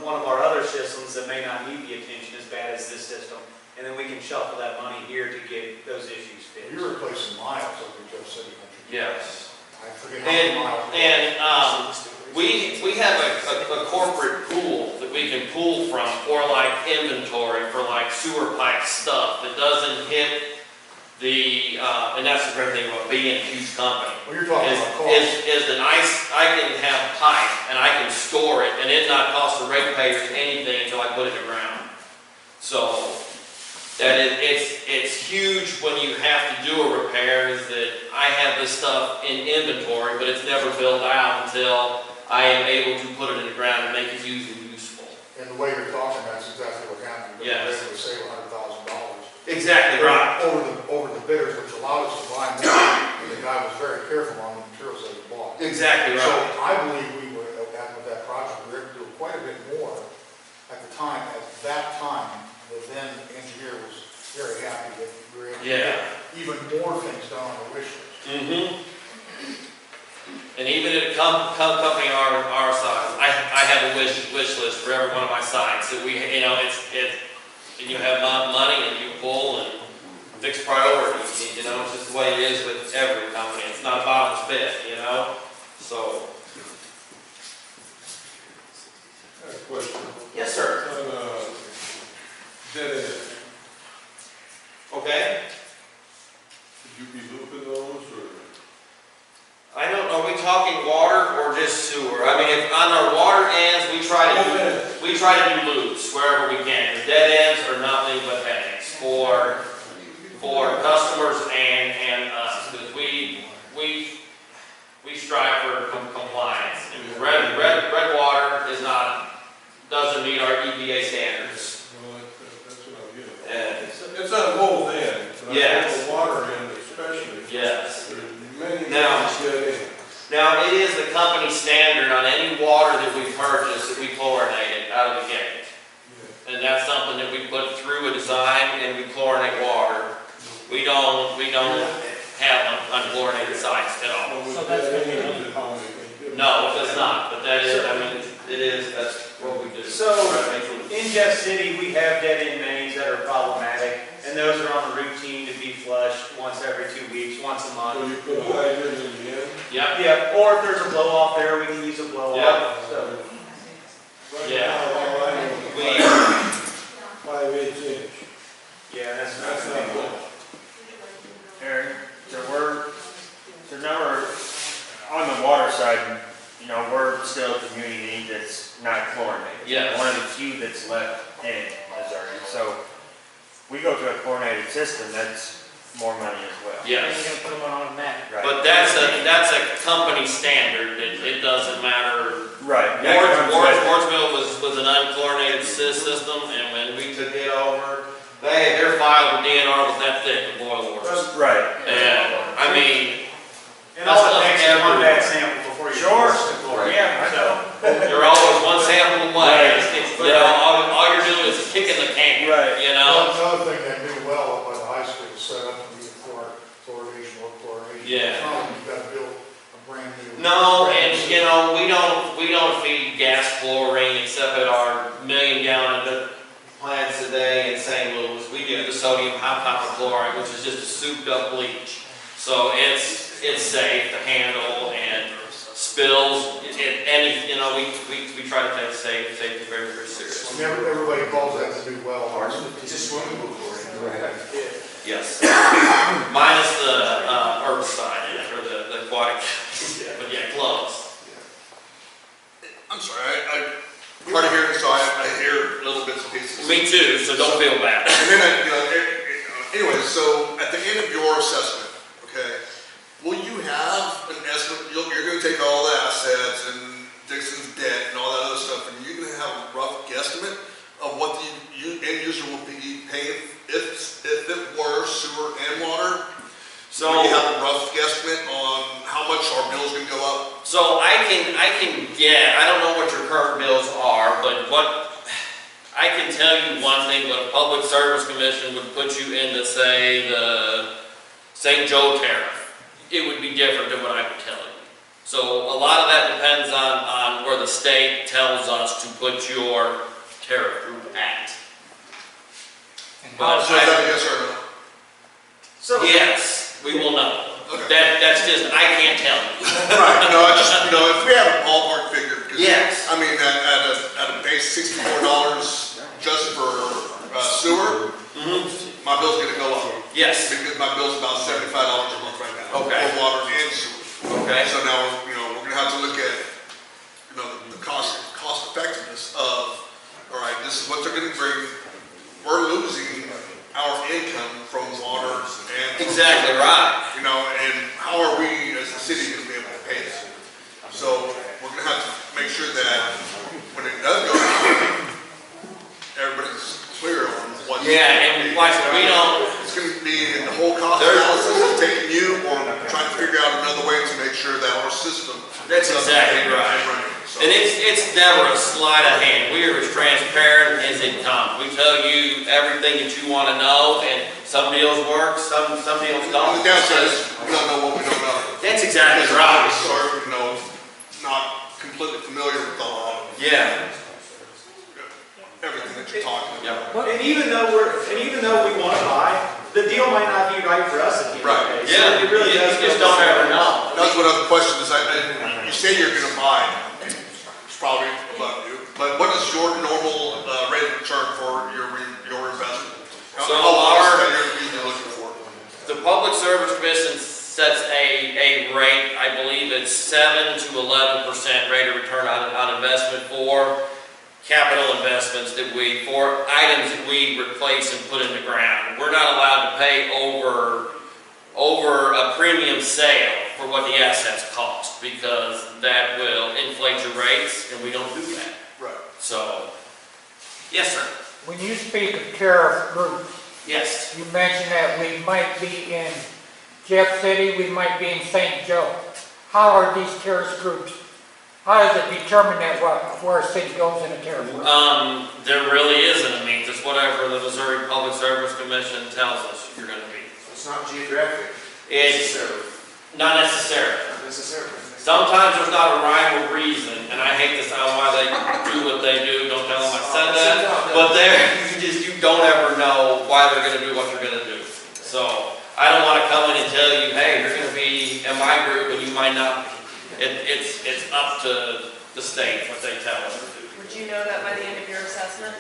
one of our other systems that may not need the attention as bad as this system, and then we can shuffle that money here to get those issues fixed. You're replacing miles over in Jeff City, aren't you? Yes. I forget how many miles. We have a corporate pool that we can pull from for like inventory, for like sewer pipe stuff that doesn't hit the, and that's the great thing about being a huge company. Well, you're talking about cost. Is that I can have pipe and I can store it and it not cost the ratepayers anything until I put it in the ground. So that it's huge when you have to do a repair, is that I have this stuff in inventory, but it's never built out until I am able to put it in the ground and make it useful. And the way you're talking, that's exactly what happened. Yes. They were able to save $100,000. Exactly right. Over the bidders, which allowed us to buy more, and the guy was very careful on the materials that he bought. Exactly So right. I believe we were, with that project, we were able to do quite a bit more at the time. At that time, the then engineer was very happy that we were able to get even more things done on the wish list. Mm-hmm. And even at a company our size, I have a wish list for every one of my sites. That we, you know, and you have money and you pull and fix priorities. You know, it's just the way it is with every company. It's not a bottomless pit, you know. So. I have a question. Yes, sir. Dead end. Okay. Could you be looping those or? I don't know, are we talking water or just sewer? I mean, if on our water ends, we try to do loops wherever we can. The dead ends are nothing but headaches for customers and us, because we strive for compliance. And red water doesn't meet our EPA standards. Well, that's what I'm getting. It's on both ends. Yes. The water end especially. Yes. There's many Now, dead ends. Now, it is the company standard on any water that we purchase that we chlorinate it out of the gate. Yeah. And that's something that we put through a design, and we chlorinate water. We don't have unchlorinated sites at all. So that's going to be another cost. No, it does not, but that is, I mean, that's what we do. So, in Jeff City, we have dead end mains that are problematic, and those are on the routine to be flushed once every 2 weeks, once a month. So you put a hydrant in the end? Yep. Yeah, or if there's a blow off there, we can use a blow off. Yep. So, Yeah. All I know, We, 5/8 inch. yeah, that's That's not much. Aaron, so now we're on the water side, you know, we're still a community that's not chlorinated. Yes. One of the few that's left in Missouri. So we go to a chlorinated system, that's more money as well. And you're yes. gonna put them on automatic. Right. But that's a company standard. It doesn't matter. Right. That comes with- Wardsville was an unchlorinated system, and when we took it over, their file with DNR was that thick with boil waters. Right. And, I mean, and all it takes is one bad sample before you Sure. force the chlorine. Yeah, I know. you're always one sample away. Right. You know, all you're doing is kicking the can. Right. You know? Another thing that new well up by the high school is set up to be fluoridation or chlorination. Yeah. It's not like you've got to build a brand new. No, and you know, we don't feed gas chlorine except at our 1 million gallon plants a day in St. Louis. We do the sodium hypochlorite, which is just a souped up bleach. So it's safe to handle, and spills, you know, we try to take safety very, very seriously. Everybody calls that the new well. It's a swimming pool chlorine. Right. Yes. Minus the herbicide in it, or the aquatic, but yeah, gloves. I'm sorry, I hard of hearing, so I hear little bits and pieces. Me too, so don't feel bad. And then, anyway, so at the end of your assessment, okay, will you have an estimate, you're gonna take all the assets and Dixon's debt and all that other stuff, and you're gonna have a rough guesstimate of what the end user will be paying if it were sewer and water? So will you have a rough guesstimate on how much our bill's gonna go up? So I can get, I don't know what your current bills are, but what, I can tell you one thing, what a public service commission would put you into, say, the St. Joe tariff, it would be different than what I would tell you. So a lot of that depends on where the state tells us to put your tariff group at. But So is that a yes or a no? yes, we will know. Okay. That's just, I can't tell you. Right, no, I just, if we have a ballpark figure, because, Yes. I mean, at a base $64 just for sewer, my bill's gonna go up. Yes. Because my bill's about $75 a month right now. Okay. For water and sewer. Okay. So now, we're gonna have to look at, the cost effectiveness of, all right, this is what they're gonna bring. We're losing our income from water and. Exactly right. And how are we as a city gonna be able to pay that? So we're gonna have to make sure that when it does go down, everybody's clear on what. Yeah, and like we don't. It's gonna be in the whole cost analysis of taking you or trying to figure out another way to make sure that our system. That's exactly right. And it's never a sleight of hand. We are as transparent as it comes. We tell you everything that you want to know, and some deals work, some deals don't. And the downside is we don't know what we don't know. That's exactly right. So, not completely familiar with the law. Yeah. Everything that you're talking about. Yep. And even though we want to buy, the deal might not be right for us at the end of the day. So Yeah. it really does. You just don't ever know. That's what other question is. You say you're gonna buy, it's probably above you, but what is your normal rate of return for your investment? So How much that you're usually looking for? The Public Service Commission sets a rate, I believe it's 7 to 11% rate of return on investment for capital investments for items that we replace and put in the ground. We're not allowed to pay over a premium sale for what the assets cost, because that will inflate your rates, and we don't do that. Right. So, yes, sir. When you speak of tariff groups, Yes. you mentioned that we might be in Jeff City, we might be in St. Joe. How are these tariff groups, how does it determine that where a city goes in a tariff group? There really isn't a means. It's whatever the Missouri Public Service Commission tells us you're going to be. It's not geographic. It's not necessarily. Not necessarily. Sometimes there's not a rhyme or reason, and I hate to sound why they do what they do. Don't tell them I said that. But you don't ever know why they're going to do what they're going to do. So I don't want to come in and tell you, hey, you're going to be in my group, and you might not be. It's up to the state what they tell us to do. Would you know that by the end of your assessment?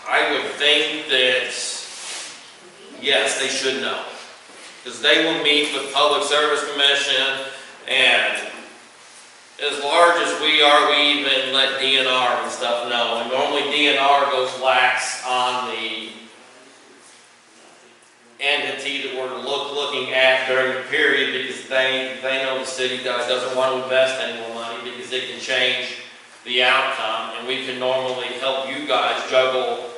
I would think that, yes, they should know. Because they will meet with Public Service Commission, and as large as we are, we even let DNR and stuff know. And normally DNR goes lax on the entity that we're looking at during the period, because they know the city doesn't want to invest any more money because it can change the outcome, and we can normally help you guys juggle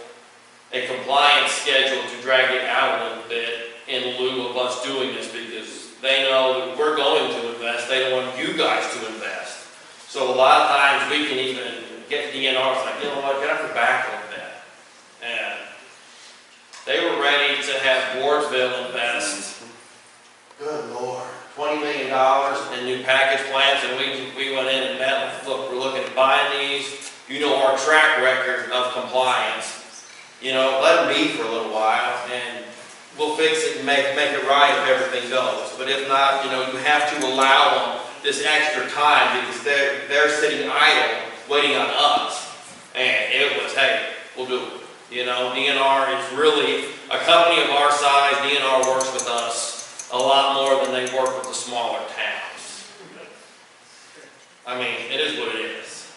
a compliance schedule to drag it out a little bit in lieu of us doing this, because they know that we're going to invest, they don't want you guys to invest. So a lot of times we can even get DNRs like, you know what, get off your back a little bit. And they were ready to have Wardsville invest, good Lord, $20 million in new package plants, and we went in and met with, look, we're looking at buying these. You know our track record of compliance. Let them be for a little while, and we'll fix it and make it right if everything goes. But if not, you have to allow them this extra time, because they're sitting idle waiting on us. And it was, hey, we'll do it. DNR is really a company of our size. DNR works with us a lot more than they work with the smaller towns. I mean, it is what it is.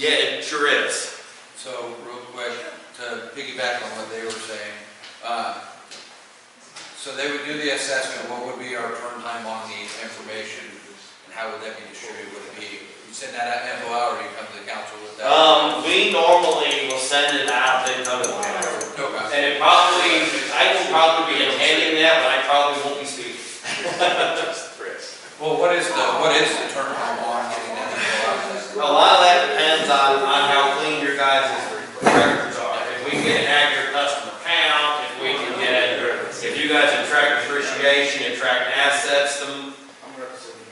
Yeah, it sure is. So, real quick, to piggyback on what they were saying, so they would do the assessment, what would be our turn time on the information, and how would that be distributed? Would it be, you send that out info out, or you come to the council with that? We normally will send it out, then come to the council. Okay. And it probably, I will probably be attending that, but I probably won't be speaking. Well, what is the turn time on getting that info out? A lot of that depends on how clean your guys' records are. If we can get an accurate customer count, if we can get, if you guys have tracked depreciation and tracked assets,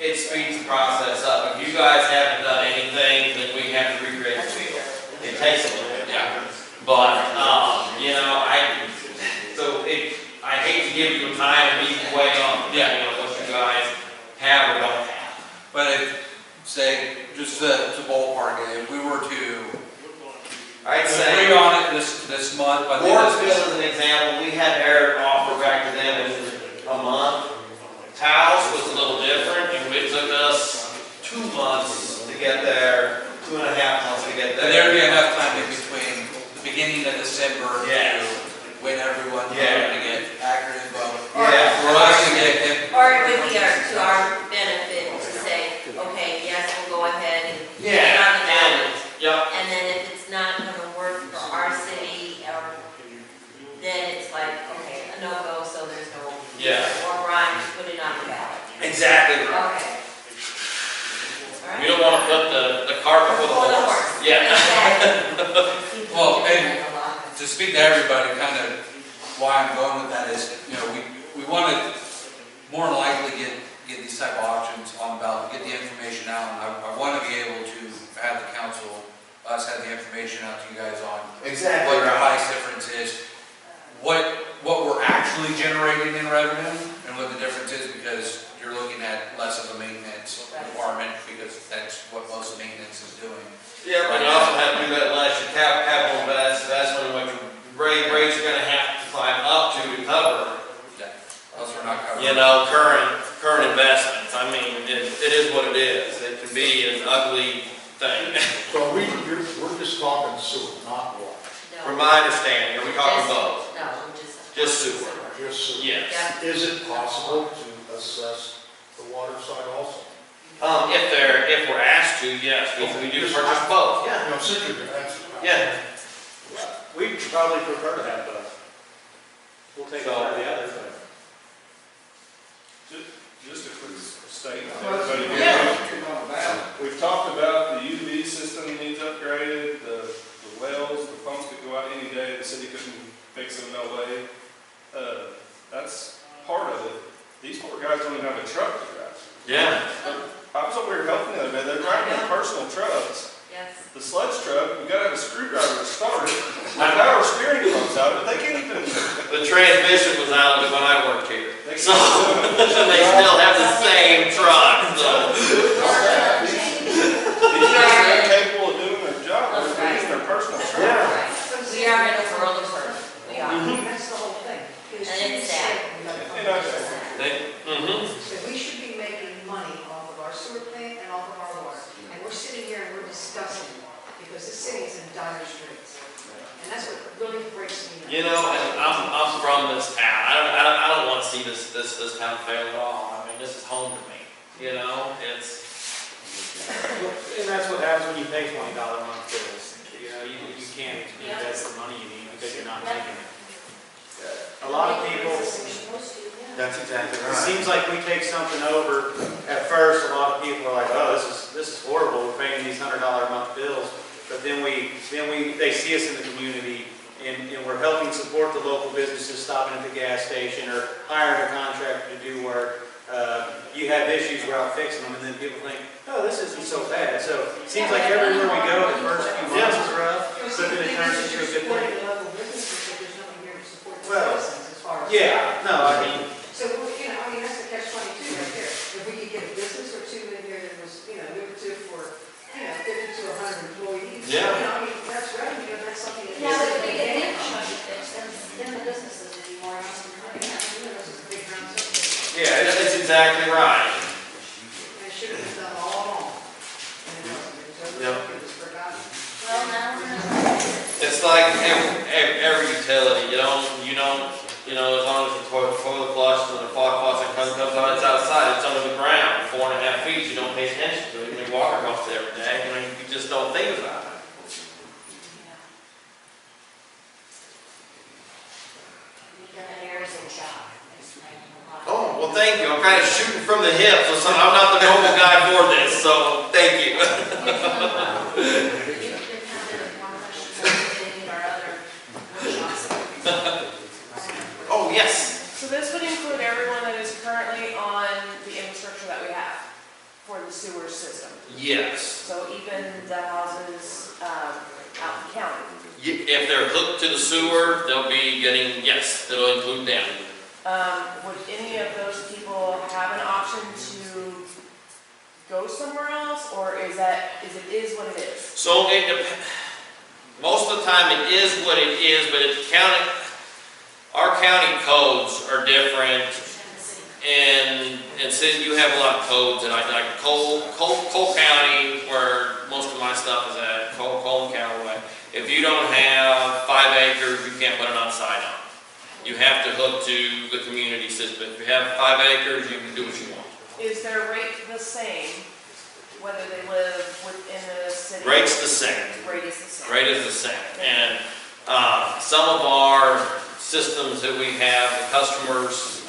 it speeds the process up. If you guys haven't done anything, then we have to recreate the wheel. It takes a little bit. Yeah. But, you know, I hate to give you time and be way off, depending on what you guys have or don't have. But if, say, just to ballpark it, if we were to I'd say, agree on it this month, but Wardsville is an example, we had Eric offer back to them in a month. Taos was a little different, and it took us 2 months to get there, 2.5 months to get there. and there'd be enough time in between the beginning of December Yes. to when everyone's Yeah. going to get accurate info. Yeah. For us to get, Or it would be to our benefit to say, okay, yes, we'll go ahead and get Yeah, on the ballot. Yep. And then if it's not gonna work for our city, or, then it's like, okay, a no-go, so there's no. Yeah. Or Ryan, just put it on the ballot. Exactly right. Okay. All right. We don't want to put the cart before the horse. Yeah. Exactly. well, and to speak to everybody, kind of why I'm going with that is, you know, we want to more than likely get these type of options on the ballot, get the information out, and I want to be able to have the council, us have the information out to you guys on Exactly what the right. price difference is, what we're actually generating in revenue, and what the difference is, because you're looking at less of a maintenance department, because that's what most maintenance is doing. Yeah, but you also have to do that last year, capital investment, what your rates are gonna have to climb up to cover, Yeah, those are not covered. you know, current investments. I mean, it is what it is. It can be an ugly thing. So we're just talking sewer, not water. From my understanding, are we talking both? No, I'm Just sewer? Just sewer. Yes. Yeah. Is it possible to assess the water side also? If we're asked to, yes, we do purchase both, yeah. You know, since you're the answer. Yeah. We probably prefer to have both. We'll take one or the other, but. Just a quick statement. Everybody here. We've talked about the UV system needs upgraded, the wells, the pumps could go out any day, the city couldn't fix them, no way. That's part of it. These poor guys don't even have a truck to drive. Yeah. I was over here helping the other day, they're driving their personal trucks. Yes. The sludge truck, we gotta have a screwdriver to start it. The power steering comes out, but they can't even. The transmission was out of it when I worked here. They So, can't do it. they still have the same truck, so. These guys are incapable of doing their job, they're using their personal truck. Right. We are in a world of hurt. We are. That's the whole thing. And it's sad. So we should be making money off of our sewer plant and off of our water. And we're sitting here and we're discussing it, because this city is in dire straits. And that's what really breaks me down. You know, and I'm from this town. I don't want to see this town fail at all. I mean, this is home to me. You know, it's. And that's what happens when you pay $20 a month bills. You know, you can't invest the money you need because you're not making it. A lot of people, That's exactly it seems like we take something over. At first, a lot of people are like, oh, this is horrible, we're paying these $100 a month bills. But then they see us in the community, and we're helping support the local businesses, stopping at the gas station or hiring a contractor to do work. You have issues, we're out fixing them, and then people think, oh, this isn't so bad. So it seems like everywhere we go, the first few months is rough, but then it turns into a good thing. Well, yeah, no, I mean. So, you know, I mean, that's the catch-22 right there. If we could get a business or two in here that was, you know, lucrative for, 50 to 100 employees. Yeah. You know, I mean, that's revenue, and that's something that. Yeah, but if we get infrastructure, then the businesses will be more. Yeah, that's exactly right. It should have been done all along. And it wasn't. It was Yep. forgotten every utility, you don't, as long as the toilet flush and the faucet comes on, it's outside, it's under the ground, 4.5 feet, you don't pay attention to it, and water goes there every day, you just don't think about it. Oh, well, thank you. I'm kind of shooting from the hip, so I'm not the normal guy for this, so thank you. Oh, yes. So this would include everyone that is currently on the infrastructure that we have for the sewer system. Yes. So even the houses out in the county. If they're hooked to the sewer, they'll be getting, yes, it'll include them. Would any of those people have an option to go somewhere else, or is it is what it is? So most of the time it is what it is, but our county codes are different. And since you have a lot of codes, and like Cole County, where most of my stuff is at, Cole and Callaway, if you don't have 5 acres, you can't put it on sign on. You have to hook to the community system. If you have 5 acres, you can do what you want. Is their rate the same, whether they live within the city? Rate's the same. Rate is the same. Rate is the same. And some of our systems that we have, the customers,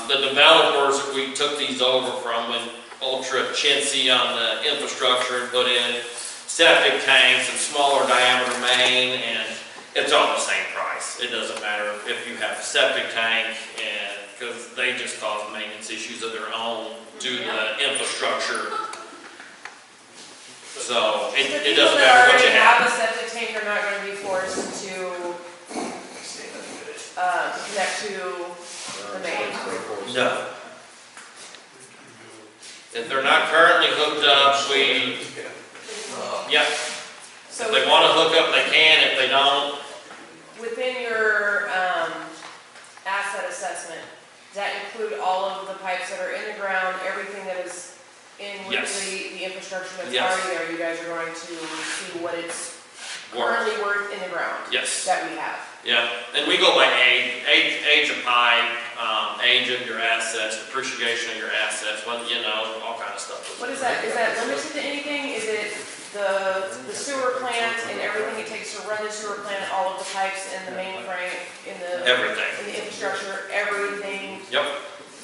the developers that we took these over from, when ultra chintzy on the infrastructure and put in septic tanks and smaller diameter main, and it's all the same price. It doesn't matter if you have a septic tank, and because they just cause maintenance issues of their own due to the infrastructure. So it doesn't matter what you have. The people that already have a septic tank are not going to be forced to connect to the main. No. If they're not currently hooked up, yep. So If they want to hook up, they can. If they don't, within your asset assessment, does that include all of the pipes that are in the ground, everything that is in with Yes. the infrastructure that's Yes. already there? You guys are going to see what it's work. currently worth in the ground Yes. that we have. Yeah. And we go by age of pipe, age of your assets, depreciation of your assets, all kind of stuff. What is that? Is that limited to anything? Is it the sewer plant and everything it takes to run the sewer plant, all of the pipes in the mainframe, in the infrastructure, everything? Yep.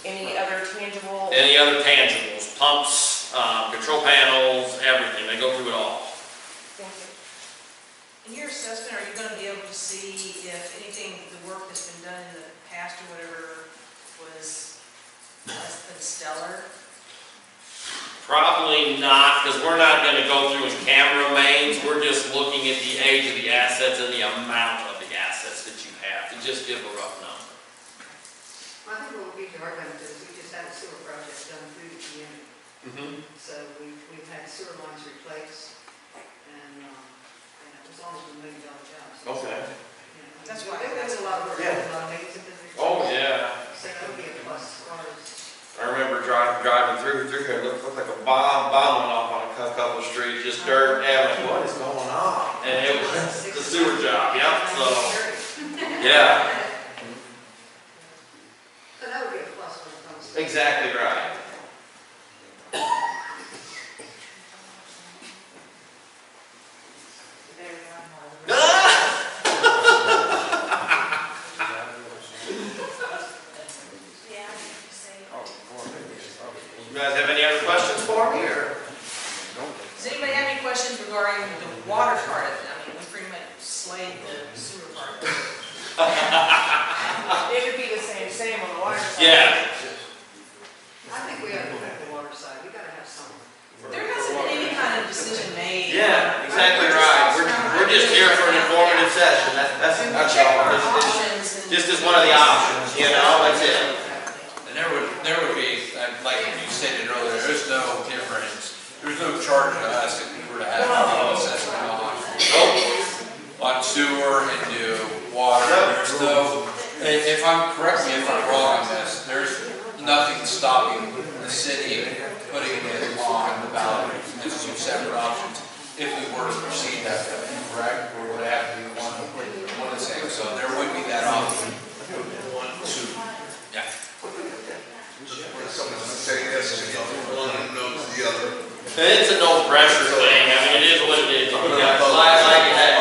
Any other tangible? Any other tangibles, pumps, control panels, everything. They go through it all. Thank you. In your assessment, are you going to be able to see if anything, the work that's been done in the past or whatever was less than stellar? Probably not, because we're not going to go through and camera mains. We're just looking at the age of the assets and the amount of the assets that you have to just give a rough number. I think what would be hard to do is we just had a sewer project done through the community. So we've had sewer lines replaced, and it was almost $1 million job. So, Okay. That's why. It was a lot of work, Yeah. a lot of maintenance. Oh, yeah. So that would be a plus as far as. I remember driving through here, it looked like a bomb went off on a couple of streets, just dirt, and I'm like, what is going on? And it was the sewer job, yep, so, yeah. So that would be a plus when it comes to. Exactly right. You guys have any other questions for me, or? Does anybody have any questions regarding the water part of it? I mean, we pretty much slayed the sewer part. It would be the same on the water side. Yeah. I think we have to look at the water side, we gotta have something. There hasn't been any kind of decision made. Yeah, exactly right. We're just here for an informative session, that's Check all. our options and. Just as one of the options, that's it. And there would be, like you stated earlier, there's no difference, there's no charge to us if we were to have an assessment on sewer and do water. There's no, correct me if I'm wrong on this, there's nothing stopping the city putting it on the ballot. There's two separate options. if we were to proceed that way, correct? Or would it have to be one of the same, so there would be that option. Yeah. When someone's saying yes to get one and no to the other. It's a no pressure thing, I mean, it is what it is. Like, hey,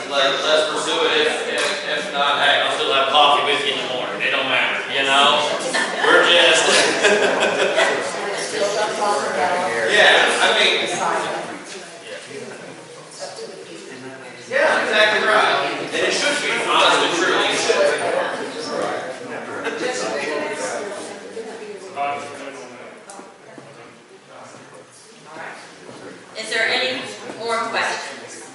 let's pursue it, if not, hey, I'll still have coffee with you in the morning, it don't matter, you know? We're just. Still don't talk about it. Yeah, I mean. It's up to the people. Yeah, exactly right, and it should be, honestly, truly, it should be. Is there any more questions?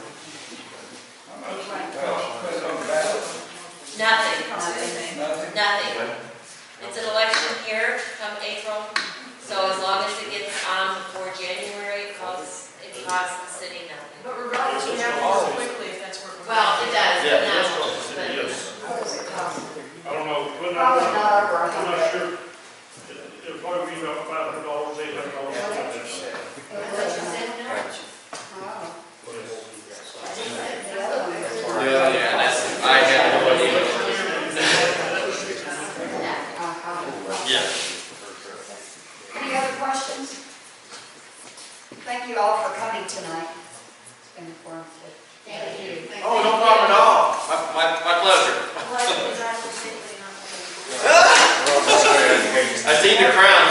Nothing. Nothing. It's an election year come April, so as long as it gets on before January, it costs the city nothing. But regardless, we have to work quickly if that's working. Well, it does, but Yeah, not, it's costing the city, but yes. What does it cost? I don't know, but Probably not over a I'm not hundred. sure. It'll probably be about $500, $800. Oh. Yeah, that's, I have no idea. Yeah. Any other questions? Thank you all for coming tonight. It's been informative. thank you. Oh, no problem at all, my pleasure. I seen the crown.